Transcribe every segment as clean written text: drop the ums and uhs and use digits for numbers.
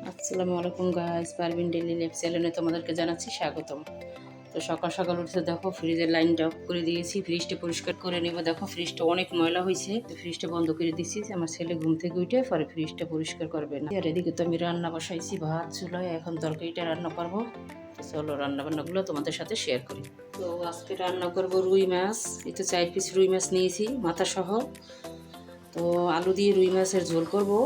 আসসালামু আলাইকুম guys, Parvin daily life চ্যানেলে তোমাদেরকে জানাচ্ছি স্বাগতম। তো সকাল সকাল উঠে দেখো ফ্রিজের লাইনটা অফ করে দিয়েছি, ফ্রিজটা পরিষ্কার করে নেব। দেখো ফ্রিজটা অনেক ময়লা হয়েছে, তো ফ্রিজটা বন্ধ করে দিচ্ছি। আমার ছেলে ঘুম থেকে উঠে পরে ফ্রিজটা পরিষ্কার করবে না। আর এদিকে তো আমি রান্না বসাইছি ভাত চুলায়, এখন তরকারিটা রান্না করবো। তো চলো রান্না বান্নাগুলো তোমাদের সাথে শেয়ার করি। তো আজকে রান্না করবো রুই মাছ। এই তো 4 পিস রুই মাছ নিয়েছি মাথা সহ। তো আলু দিয়ে রুই মাছের ঝোল করবো,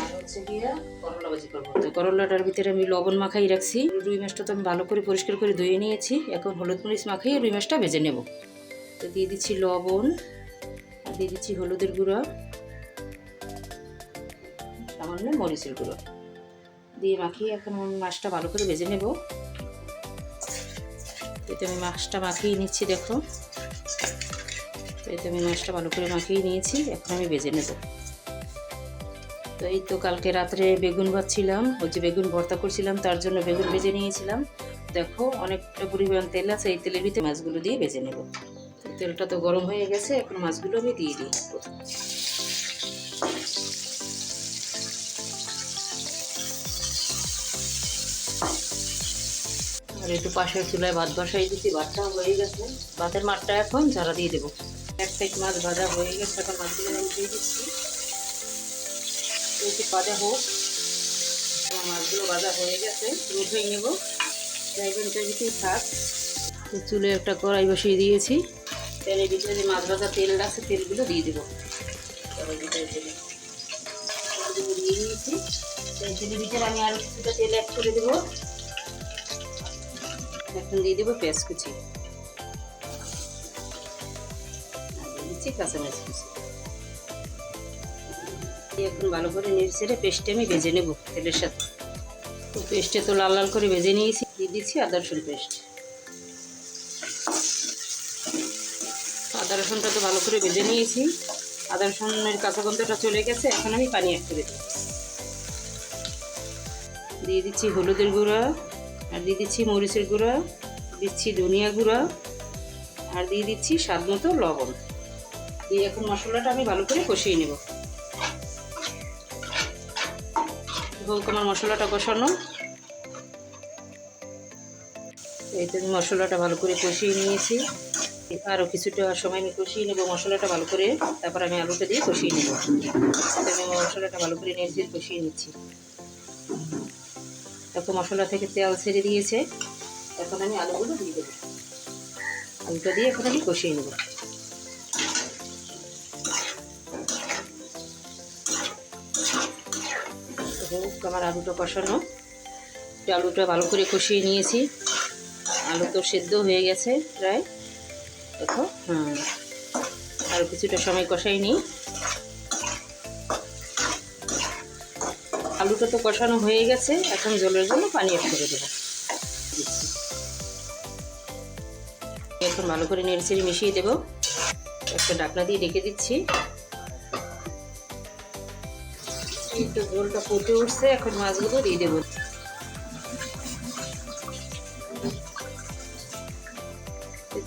আর হচ্ছে গিয়ে করলা ভাজি করবো। তো করলাটার ভিতরে আমি লবণ মাখাই রাখছি। রুই মাছটা তো আমি ভালো করে পরিষ্কার করে ধুয়ে নিয়েছি। এখন হলুদ মরিচ মাখিয়ে রুই মাছটা ভেজে নেব। তো দিয়ে দিচ্ছি লবণ, আর দিয়ে দিচ্ছি হলুদের গুঁড়ো, সামান্য মরিচের গুঁড়ো দিয়ে মাখিয়ে এখন মাছটা ভালো করে ভেজে নেব। এতে আমি মাছটা মাখিয়ে নিচ্ছি। দেখো এতে আমি মাছটা ভালো করে মাখিয়ে নিয়েছি, এখন আমি ভেজে নেব। তো এই তো কালকে রাত্রে বেগুন ভাজছিলাম, ওই যে বেগুন ভর্তা করছিলাম, তার জন্য বেগুন ভেজে নিয়েছিলাম। দেখো অনেকটা পরিমাণ তেল আছে, এই তেলের ভিতরে মাছগুলো দিয়ে ভেজে নেব। তেলটা তো গরম হয়ে গেছে, এখন মাছগুলো আমি দিয়ে দিই। আর একটু পাশের চুলায় ভাত বসাই দিচ্ছি, ভাতটা হয়ে গেছে। ভাতের মাঠটা এখন ঝাড়া দিয়ে দেবো। এক সাইড মাছ ভাজা হয়ে গেছে, এখন মাছগুলো আমি দিয়ে দিচ্ছি। একটু ভাজা হোক, মাছগুলো ভাজা হয়ে গেছে, উঠে নেব। ড্রাইভেনটার ভিতরেই থাক। চুলে একটা কড়াই বসিয়ে দিয়েছি, তেলের ভিতরে যে মাছ ভাজা তেল আছে তেলগুলো দিয়ে দেবো। কড়াই ভিতরে তেলে দিয়ে দিয়েছি। তেলের ভিতরে আমি আরও কিছুটা তেল অ্যাড করে দেবো। এখন দিয়ে দেবো পেঁয়াজ কুচি, আর দিয়ে দিচ্ছি কাঁচামরিচ কুচি। এখন ভালো করে নেড়ে ছেড়ে পেস্টে আমি ভেজে নেব তেলের সাথে। তো পেস্টে তো লাল লাল করে ভেজে নিয়েছি। দিয়ে দিচ্ছি আদা রসুন পেস্ট। আদা রসুনটা তো ভালো করে ভেজে নিয়েছি, আদা রসুনের কাঁচা গন্ধটা চলে গেছে। এখন আমি পানি অ্যাড করে দিই। দিয়ে দিচ্ছি হলুদের গুঁড়া, আর দিয়ে দিচ্ছি মরিচের গুঁড়া, দিচ্ছি ধনিয়া গুঁড়া, আর দিয়ে দিচ্ছি স্বাদ মতো লবণ। দিয়ে এখন মশলাটা আমি ভালো করে কষিয়ে নেব। হোক আমার মশলাটা কষানো। এই তো মশলাটা ভালো করে কষিয়ে নিয়েছি। আরও কিছুটা সময় আমি কষিয়ে নেব মশলাটা ভালো করে, তারপর আমি আলুটা দিয়ে কষিয়ে নেব। আমি মশলাটা ভালো করে নেড়ে কষিয়ে নিচ্ছি। দেখো মশলা থেকে তেল ছেড়ে দিয়েছে, এখন আমি আলুগুলো দিয়ে দেবো। আলুটা দিয়ে এখন আমি কষিয়ে নেব। আমার আলুটা কষানো, আলুটা ভালো করে কষিয়ে নিয়েছি। আলু তো সেদ্ধ হয়ে গেছে প্রায়। দেখো আরও কিছুটা সময় কষাই নিই। আলুটা তো কষানো হয়ে গেছে, এখন জলের জন্য পানি অ্যাড করে দেবো। এখন ভালো করে নেড়ে মিশিয়ে দেবো। একটা ঢাকনা দিয়ে ঢেকে দিচ্ছি। একটু ঝোলটা ফুটে উঠছে, এখন মাছগুলো দিয়ে দেবো।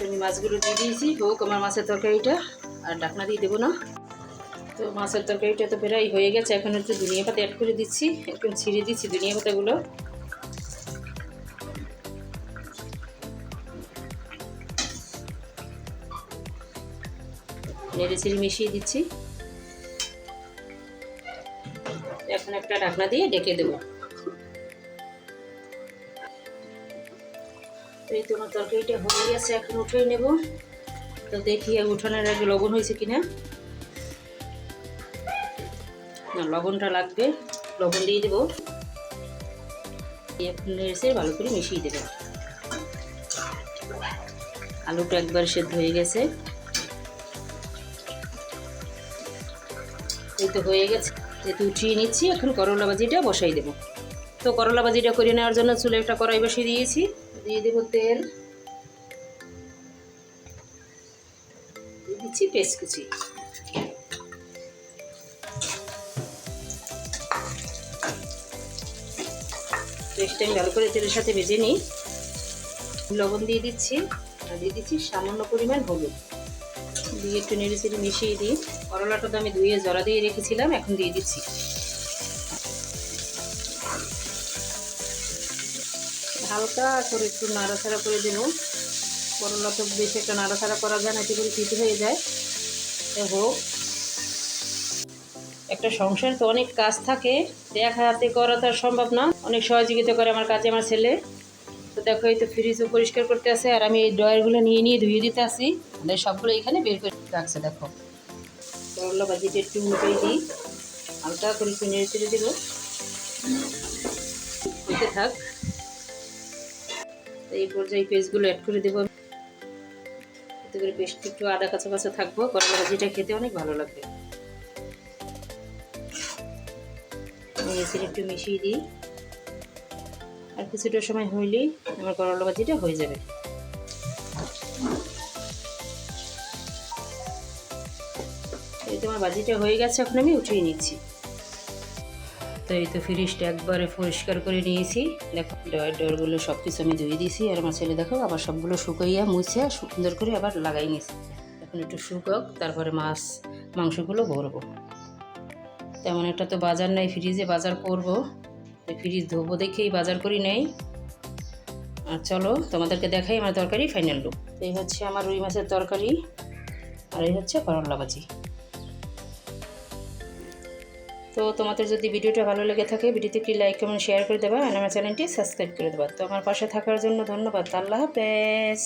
আমি মাছগুলো দিয়ে দিয়েছি। হোক আমার মাছের তরকারিটা, আর ঢাকনা দিয়ে দেবো না। তো মাছের তরকারিটা তো প্রায় হয়ে গেছে, এখন একটু ধনিয়া পাতা অ্যাড করে দিচ্ছি। এখন ছিঁড়ে দিচ্ছি ধনিয়া পাতাগুলো। নেড়ে ছিঁড়ে মিশিয়ে দিচ্ছি। এখন একটা ঢাকনা দিয়ে ঢেকে দেবো। এই তোমার তরকারিটা হয়ে গেছে, এখন উঠিয়ে নেব। তো দেখি উঠানোর আগে লবণ হয়েছে কিনা। না, লবণটা লাগবে, লবণ দিয়ে দেবো। এখন নেড়ে ভালো করে মিশিয়ে দেবো। আলুটা একবার সেদ্ধ হয়ে গেছে। এই তো হয়ে গেছে, যেহেতু উঠিয়ে নিচ্ছি। এখন করলা ভাজিটা বসাই দেবো। তো করলা ভাজিটা করে নেওয়ার জন্য চুলে একটা কড়াই বসিয়ে দিয়েছি। দিয়ে দেবো তেল, দিয়ে দিচ্ছি পেঁয়াজ কুচি। পেঁয়াজটা আমি ভালো করে তেলের সাথে ভেজে নিই। লবণ দিয়ে দিচ্ছি, আর দিয়ে দিচ্ছি সামান্য পরিমাণ হলুদ। দিয়ে একটু নেড়ে চেড়ে মিশিয়ে দিই। করলাটা তো আমি ধুয়ে জলা দিয়ে রেখেছিলাম, এখন দিয়ে দিচ্ছি। হালকা করে একটু নাড়াচাড়া করে দেবো। করলা তো বেশি একটা নাড়াচাড়া করা যায় না, এতে করে তিতে হয়ে যায়। হোক, একটা সংসার তো অনেক কাজ থাকে, এক হাতে করা তো আর সম্ভব না। অনেক সহযোগিতা করে আমার কাজে আমার ছেলে। তো দেখো এই তো ফ্রিজও পরিষ্কার করতে আসে, আর আমি এই ড্রয়ারগুলো নিয়ে ধুয়ে দিতে আসি। আমাদের সবগুলো এখানে বের করে রাখছে। দেখো করলা ভাজিটা একটু উল্টেই দিই, হালকা করে একটু নেড়ে চেড়ে দেবো, হতে থাক। এই পর্যায়ে পেস্টগুলো অ্যাড করে দেবো। এতে করে পেস্ট একটু আদা কাঁচা কাঁচা থাকবো, করলা ভাজিটা খেতে অনেক ভালো লাগবে। একটু মিশিয়ে দিই, আর কিছুটা সময় হইলেই আমার করলা ভাজিটা হয়ে যাবে। এই তো আমার ভাজিটা হয়ে গেছে, এখন আমি উঠিয়ে নিচ্ছি। তো এই তো ফ্রিজটা একবারে পরিষ্কার করে নিয়েছি। দেখো ডয়ারগুলো সব কিছু আমি ধুয়ে দিয়েছি, আর আমার ছেলে দেখো আবার সবগুলো শুকাইয়া মুছে সুন্দর করে আবার লাগাই নিয়েছি। এখন একটু শুকাক, তারপরে মাংসগুলো ভরবো। তেমন একটা তো বাজার নাই, ফ্রিজে বাজার করবো, ফ্রিজ ধোবো দেখেই বাজার করি নেই। আর চলো তোমাদেরকে দেখাই আমার তরকারি ফাইনাল লুক। এই হচ্ছে আমার রুই মাছের তরকারি, আর এই হচ্ছে করলা ভাজি। তো তোমাদের যদি ভিডিওটা ভালো লেগে থাকে, ভিডিওতে একটি লাইক কমেন্ট শেয়ার করে দেবা, আর আমার চ্যানেলটি সাবস্ক্রাইব করে দেবা। তো আমার পাশে থাকার জন্য ধন্যবাদ। আল্লাহ হাফেজ।